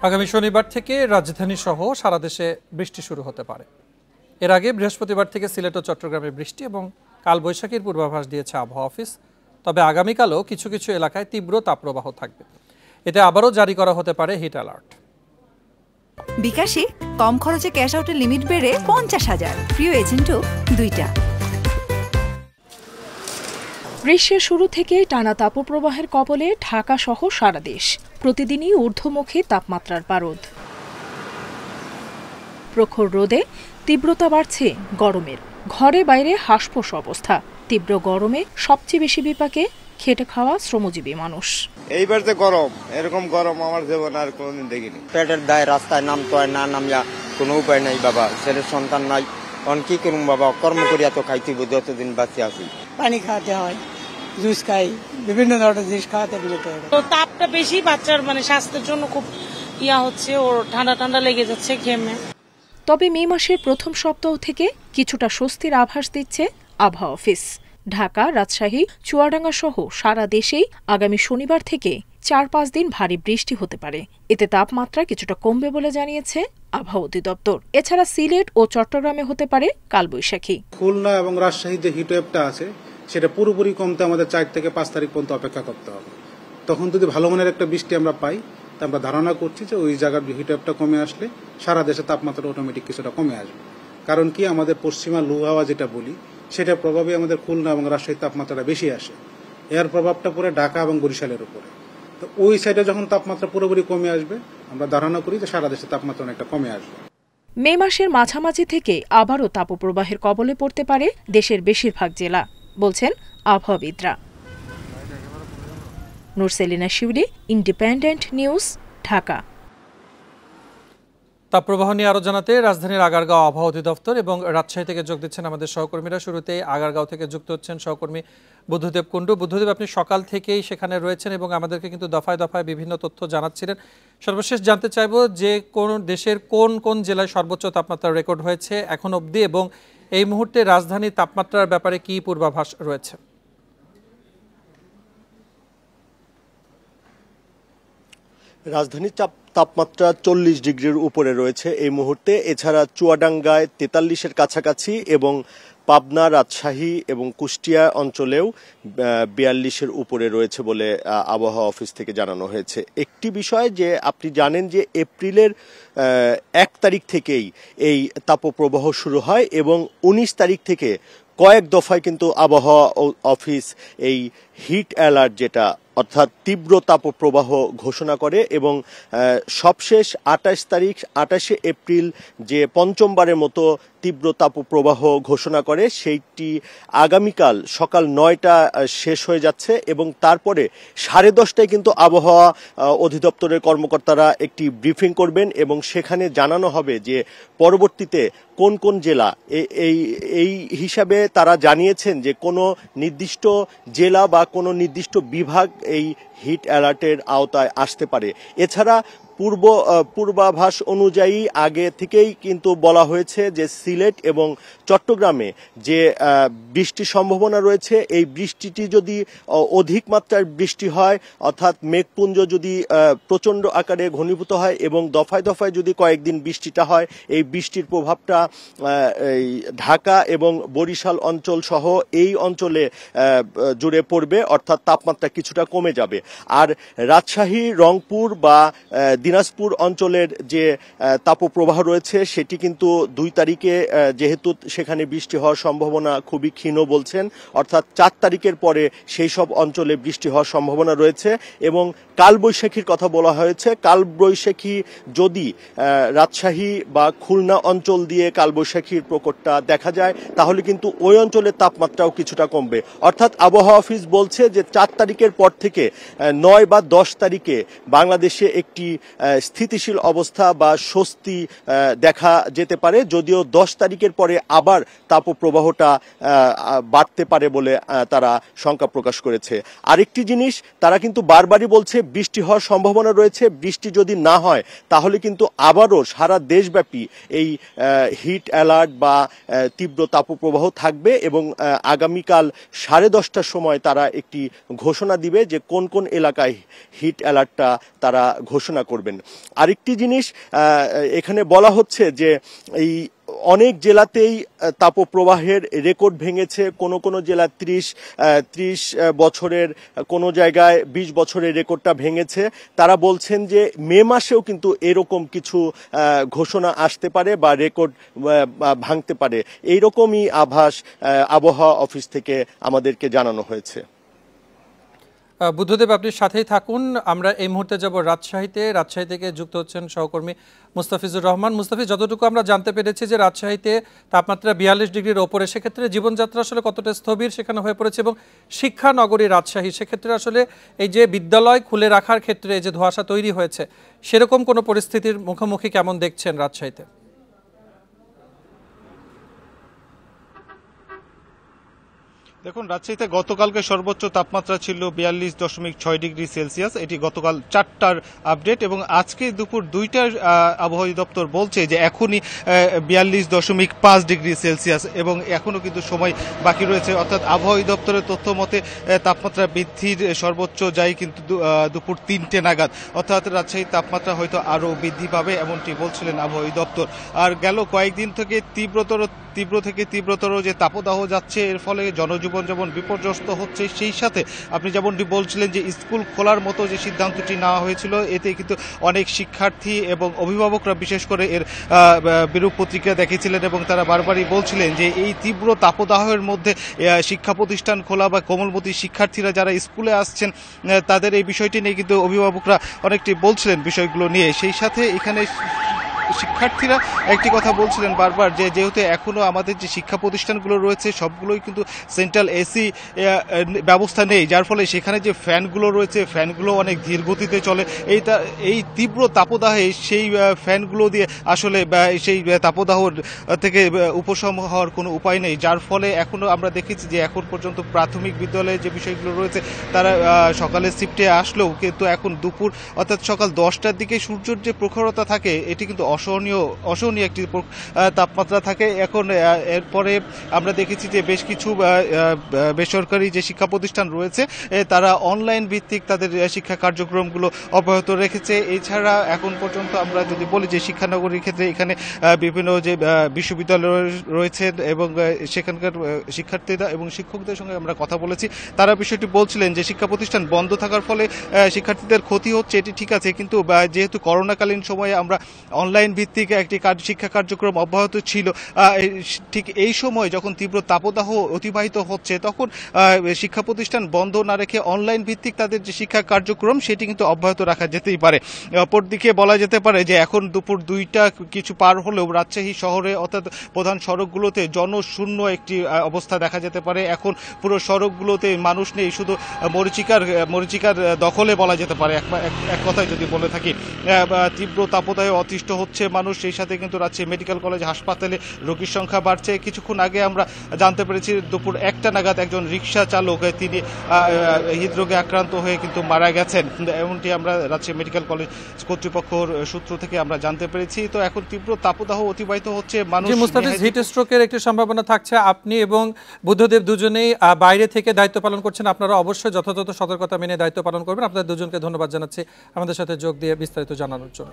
আগামী শনিবার থেকে রাজধানী সহ সারা দেশে বৃষ্টি শুরু হতে পারে। এর আগে বৃহস্পতিবার থেকে সিলেট ও চট্টগ্রামে বৃষ্টি এবং কালবৈশাখীর পূর্বাভাস দিয়েছে আবহাওয়া অফিস। তবে আগামীকালও কিছু কিছু এলাকায় তীব্র তাপপ্রবাহ থাকবে। এতে আবারও জারি করা হতে পারে হিট অ্যালার্ট। বিকাশে কম খরচে ক্যাশ আউটের লিমিট বেড়ে 50,000, প্রিয় এজেন্টও 2টা। গ্রীষ্মের শুরু থেকে টানা তাপপ্রবাহের কবলে ঢাকা সহ সারা দেশ। প্রতিদিনই ঊর্ধ্বমুখী তাপমাত্রার পারদ। প্রখর রোদে তীব্রতা বাড়ছে গরমের। ঘরে বাইরে হাঁসফাঁস অবস্থা। তীব্র গরমে সবচেয়ে বেশি বিপাকে খেটে খাওয়া শ্রমজীবী মানুষ। এইবার যে গরম, এরকম গরম আমার জীবনে আর কোনোদিন দেখিনি। পেটের দায় রাস্তায় নামতে হয়, না নামিয়া কোনো উপায় নাই বাবা। ছেলের সন্তান নাই, অন কি করুম বাবা, কর্ম করিয়া তো খাইতে যতদিন বাঁচি আছি। পানি খাওয়াতে হয়, জুস খাই, বিভিন্ন ধরনের জিনিস খাওয়াতে বিরত হয়। তো তাপটা বেশি, বাচ্চার স্বাস্থ্যের জন্য খুব হচ্ছে, ওর ঠান্ডা ঠান্ডা লেগে যাচ্ছে ঘেমে। তবে মে মাসের প্রথম সপ্তাহ থেকে কিছুটা স্বস্তির আভাস দিচ্ছে আবহাওয়া অফিস। ঢাকা, রাজশাহী, চুয়াডাঙ্গা সহ সারা দেশেই আগামী শনিবার থেকে 4-5 দিন ভারী বৃষ্টি হতে পারে। এতে তাপমাত্রা কিছুটা কমবে বলে জানিয়েছে আবহাওয়া অধিদপ্তর। এছাড়া সিলেট ও চট্টগ্রামে হতে পারে কালবৈশাখী। খুলনা এবং রাজশাহীতে হিটওয়েভটা আছে, সেটা পুরোপুরি কমতে আমাদের 4 থেকে 5 তারিখ পর্যন্ত অপেক্ষা করতে হবে। তখন যদি ভালো মানের একটা বৃষ্টি আমরা পাই, তা আমরা ধারণা করছি যে ওই জায়গার হিটওয়েভটা কমে আসলে সারা দেশে তাপমাত্রা অটোমেটিক কিছুটা কমে আসবে। কারণ কি, আমাদের পশ্চিমা লু হাওয়া যেটা বলি, সেটার প্রভাবে আমাদের খুলনা এবং রাজশাহীর তাপমাত্রাটা বেশি আসে। এর প্রভাবটা পড়ে ঢাকা এবং বরিশালের উপরে। তো ওই সাইডে যখন তাপমাত্রা পুরোপুরি কমে আসবে, আমরা ধারণা করি যে সারা দেশে তাপমাত্রা অনেকটা কমে আসবে। মে মাসের মাঝামাঝি থেকে আবারও তাপপ্রবাহের কবলে পড়তে পারে দেশের বেশিরভাগ জেলা, বলছেন আবহাওয়াবিদরা। নুরসেলিনা শিউলি, ইন্ডিপেন্ডেন্ট নিউজ, ঢাকা। তাপপ্রবাহ নিয়ে আরো জানাতে রাজধানীর আগারগাঁও আবহাওয়া অধিদপ্তর এবং রাজশাহী থেকে যোগ দিচ্ছেন আমাদের সহকর্মীরা। শুরুতেই আগারগাঁও থেকে যুক্ত হচ্ছেন সহকর্মী বুদ্ধদেব কুণ্ডু। বুদ্ধদেব, আপনি সকাল থেকেই সেখানে রয়েছেন এবং আমাদেরকে কিন্তু দফায় দফায় বিভিন্ন তথ্য জানাচ্ছিলেন। সর্বশেষ জানতে চাইব যে কোন দেশের কোন কোন জেলায় সর্বোচ্চ তাপমাত্রা রেকর্ড হয়েছে এখন অবধি এবং এই মুহূর্তে রাজধানীর তাপমাত্রার ব্যাপারে কি পূর্বাভাস রয়েছে? রাজধানীর তাপমাত্রা 40 ডিগ্রির উপরে রয়েছে এই মুহূর্তে। এছাড়া চুয়াডাঙ্গায় 43-এর কাছাকাছি এবং পাবনা, রাজশাহী এবং কুষ্টিয়া অঞ্চলেও 42-এর উপরে রয়েছে বলে আবহাওয়া অফিস থেকে জানানো হয়েছে। একটি বিষয় যে আপনি জানেন যে এপ্রিলের 1 তারিখ থেকেই এই তাপপ্রবাহ শুরু হয় এবং 19 তারিখ থেকে কয়েক দফায় কিন্তু আবহাওয়া অফিস এই হিট অ্যালার্ট, যেটা অর্থাৎ তীব্র তাপপ্রবাহ ঘোষণা করে এবং সবশেষ 28 এপ্রিল যে পঞ্চমবারের মতো তীব্র তাপপ্রবাহ ঘোষণা করে, সেইটি আগামীকাল সকাল 9টা শেষ হয়ে যাচ্ছে এবং তারপরে 10:30টায় কিন্তু আবহাওয়া অধিদপ্তরের কর্মকর্তারা একটি ব্রিফিং করবেন এবং সেখানে জানানো হবে যে পরবর্তীতে কোন কোন জেলা, এই হিসাবে তারা জানিয়েছেন যে কোনো নির্দিষ্ট জেলা বা কোনো নির্দিষ্ট বিভাগ এই হিট অ্যালার্টের আওতায় আসতে পারে। এছাড়া পূর্বাভাস অনুযায়ী আগে থেকেই কিন্তু বলা হয়েছে যে সিলেট এবং চট্টগ্রামে যে বৃষ্টির সম্ভাবনা রয়েছে, এই বৃষ্টিটি যদি অধিক মাত্রার বৃষ্টি হয়, অর্থাৎ মেঘপুঞ্জ যদি প্রচণ্ড আকারে ঘনীভূত হয় এবং দফায় দফায় যদি কয়েকদিন বৃষ্টিটা হয়, এই বৃষ্টির প্রভাবটা এই ঢাকা এবং বরিশাল অঞ্চল সহ এই অঞ্চলে জুড়ে পড়বে, অর্থাৎ তাপমাত্রা কিছুটা কমে যাবে। আর রাজশাহী, রংপুর বা দিনাজপুর অঞ্চলের যে তাপপ্রবাহ রয়েছে সেটি কিন্তু 2 তারিখে যেহেতু সেখানে বৃষ্টি হওয়ার সম্ভাবনা খুবই ক্ষীণ বলছেন, অর্থাৎ 4 তারিখের পরে সেই সব অঞ্চলে বৃষ্টি হওয়ার সম্ভাবনা রয়েছে। এবং কালবৈশাখীর কথা বলা হয়েছে। কালবৈশাখী যদি রাজশাহী বা খুলনা অঞ্চল দিয়ে কালবৈশাখীর প্রকোপটা দেখা যায়, তাহলে কিন্তু ওই অঞ্চলের তাপমাত্রাও কিছুটা কমবে। অর্থাৎ আবহাওয়া অফিস বলছে যে 4 তারিখের পর থেকে 9 বা 10 তারিখে বাংলাদেশে একটি স্থিতিশীল অবস্থা বা স্বস্তি দেখা যেতে পারে, যদিও 10 তারিখের পরে আবার তাপপ্রবাহটা বাড়তে পারে বলে তারা শঙ্কা প্রকাশ করেছে। আরেকটি জিনিস তারা কিন্তু বারবারই বলছে বৃষ্টি হওয়ার সম্ভাবনা রয়েছে। বৃষ্টি যদি না হয় তাহলে কিন্তু আবারও সারা দেশব্যাপী এই হিট অ্যালার্ট বা তীব্র তাপপ্রবাহ থাকবে এবং আগামীকাল 10:30টার সময় তারা একটি ঘোষণা দিবে যে কোন কোন এলাকায় হিট অ্যালার্টটা তারা ঘোষণা করবে। করবেন। আরেকটি জিনিস এখানে বলা হচ্ছে যে এই অনেক জেলাতেই তাপপ্রবাহের রেকর্ড ভেঙেছে, কোনো জেলা 30 বছরের, কোনো জায়গায় 20 বছরের রেকর্ডটা ভেঙেছে। তারা বলছেন যে মে মাসেও কিন্তু এরকম কিছু ঘোষণা আসতে পারে বা রেকর্ড ভাঙতে পারে, এইরকমই আভাস আবহাওয়া অফিস থেকে আমাদেরকে জানানো হয়েছে। বুদ্ধদেব, আপনি সাথেই থাকুন। আমরা এই মুহূর্তে যাব রাজশাহী থেকে যুক্ত হচ্ছেন সহকর্মী মুস্তাফিজুর রহমান। মুস্তাফিজ, যতটুকু আমরা জানতে পেরেছি যে রাজশাহীতে তাপমাত্রা 42 ডিগ্রির ওপরে, সেক্ষেত্রে জীবনযাত্রা আসলে কতটা স্থবির সেখানে হয়ে পড়েছে, এবং শিক্ষা নগরী রাজশাহী, সেক্ষেত্রে আসলে এই যে বিদ্যালয় খুলে রাখার ক্ষেত্রে যে ধোঁয়াশা তৈরি হয়েছে, সেরকম কোনো পরিস্থিতির মুখোমুখি কেমন দেখছেন রাজশাহীতে? দেখুন, রাজশাহীতে গতকালকে সর্বোচ্চ তাপমাত্রা ছিল 42.6 ডিগ্রি সেলসিয়াস। এটি গতকাল 4টার আপডেট, এবং আজকে দুপুর 2টার আবহাওয়া দপ্তর বলছে যে এখনই 42.5 ডিগ্রি সেলসিয়াস, এবং এখনও কিন্তু সময় বাকি রয়েছে। অর্থাৎ আবহাওয়া দপ্তরের তথ্য মতে তাপমাত্রা বৃদ্ধির সর্বোচ্চ যায় কিন্তু দুপুর 3টে নাগাদ। অর্থাৎ রাজশাহীর তাপমাত্রা হয়তো আরও বৃদ্ধি পাবে, এমনটি বলছিলেন আবহাওয়া দপ্তর। আর গেল কয়েকদিন থেকে তীব্র থেকে তীব্রতর যে তাপদাহ যাচ্ছে, এর ফলে জনজীবন যেমন বিপর্যস্ত হচ্ছে, সেই সাথে আপনি যেমনটি বলছিলেন যে স্কুল খোলার মতো যে সিদ্ধান্তটি নেওয়া হয়েছিল, এতে কিন্তু অনেক শিক্ষার্থী এবং অভিভাবকরা বিশেষ করে এর বিরূপ প্রতিক্রিয়া দেখিয়েছিলেন, এবং তারা বারবারই বলছিলেন যে এই তীব্র তাপদাহের মধ্যে শিক্ষা প্রতিষ্ঠান খোলা বা কোমলমতি শিক্ষার্থীরা যারা স্কুলে আসছেন তাদের এই বিষয়টি নিয়ে কিন্তু অভিভাবকরা অনেকটি বলছিলেন বিষয়গুলো নিয়ে। সেই সাথে এখানে শিক্ষার্থীরা একটি কথা বলছিলেন বারবার যে যেহেতু এখনো আমাদের যে শিক্ষা প্রতিষ্ঠানগুলো রয়েছে সবগুলোই কিন্তু সেন্ট্রাল এসি ব্যবস্থা নেই, যার ফলে সেখানে যে ফ্যানগুলো রয়েছে ফ্যানগুলো অনেক ধীর গতিতে চলে। এই তীব্র তাপদাহে সেই ফ্যানগুলো দিয়ে আসলে সেই তাপদাহ থেকে উপশম হওয়ার কোনো উপায় নেই, যার ফলে এখনো আমরা দেখেছি যে এখন পর্যন্ত প্রাথমিক বিদ্যালয়ে যে বিষয়গুলো রয়েছে তারা সকালের শিফটে আসলেও কিন্তু এখন দুপুর অর্থাৎ সকাল 10টার দিকে সূর্যের যে প্রখরতা থাকে এটি কিন্তু অসহনীয় একটি তাপমাত্রা থাকে। এখন এরপরে আমরা দেখেছি যে বেশ কিছু বেসরকারি যে শিক্ষা প্রতিষ্ঠান রয়েছে তারা অনলাইন ভিত্তিক তাদের শিক্ষা কার্যক্রমগুলো অব্যাহত রেখেছে। এছাড়া এখন পর্যন্ত আমরা যদি বলি যে শিক্ষানগরীর ক্ষেত্রে এখানে বিভিন্ন যে বিশ্ববিদ্যালয় রয়েছে এবং সেখানকার শিক্ষার্থীরা এবং শিক্ষকদের সঙ্গে আমরা কথা বলেছি, তারা বিষয়টি বলছিলেন যে শিক্ষা প্রতিষ্ঠান বন্ধ থাকার ফলে শিক্ষার্থীদের ক্ষতি হচ্ছে, এটি ঠিক আছে, কিন্তু যেহেতু করোনাকালীন সময়ে আমরা অনলাইন ভিত্তিক একটি শিক্ষা কার্যক্রম অব্যাহত ছিল, ঠিক এই সময় যখন তীব্র তাপদাহ অতিবাহিত হচ্ছে তখন শিক্ষা প্রতিষ্ঠান বন্ধ না রেখে অনলাইন ভিত্তিক তাদের যে শিক্ষা কার্যক্রম সেটি কিন্তু অব্যাহত রাখা যেতেই পারে। অপরদিকে বলা যেতে পারে যে এখন দুপুর 2টা কিছু পার হলেও রাজশাহী শহরে অর্থাৎ প্রধান সড়কগুলোতে জনশূন্য একটি অবস্থা দেখা যেতে পারে। এখন পুরো সড়কগুলোতে মানুষ নেই, শুধু মরীচিকার দখলে বলা যেতে পারে এক কথায় যদি বলে থাকি। তীব্র তাপদাহে অতিষ্ঠ হচ্ছে মানুষ, সেই সাথে কিন্তু রাজশাহী মেডিকেল কলেজ হাসপাতালে রোগীর সংখ্যা বাড়ছে। কিছুক্ষণ আগে আমরা জানতে পেরেছি দুপুর 1টা নাগাদ একজন রিক্সা চালক তিনি হৃদরোগে আক্রান্ত হয়ে কিন্তু মারা গেছেন, এমনটি আমরা রাজশাহী মেডিকেল কলেজ কর্তৃপক্ষের সূত্র থেকে আমরা জানতে পেরেছি। তো এখন তীব্র তাপদাহ অতিবাহিত হচ্ছে মানুষ। মুস্তাফিজ, হিট স্ট্রোকের একটি সম্ভাবনা থাকছে, আপনি এবং বুদ্ধদেব দুজনেই বাইরে থেকে দায়িত্ব পালন করছেন, আপনারা অবশ্যই যথাযথ সতর্কতা মেনে দায়িত্ব পালন করবেন। আপনাদের দুজনকে ধন্যবাদ জানাচ্ছি আমাদের সাথে যোগ দিয়ে বিস্তারিত জানানোর জন্য।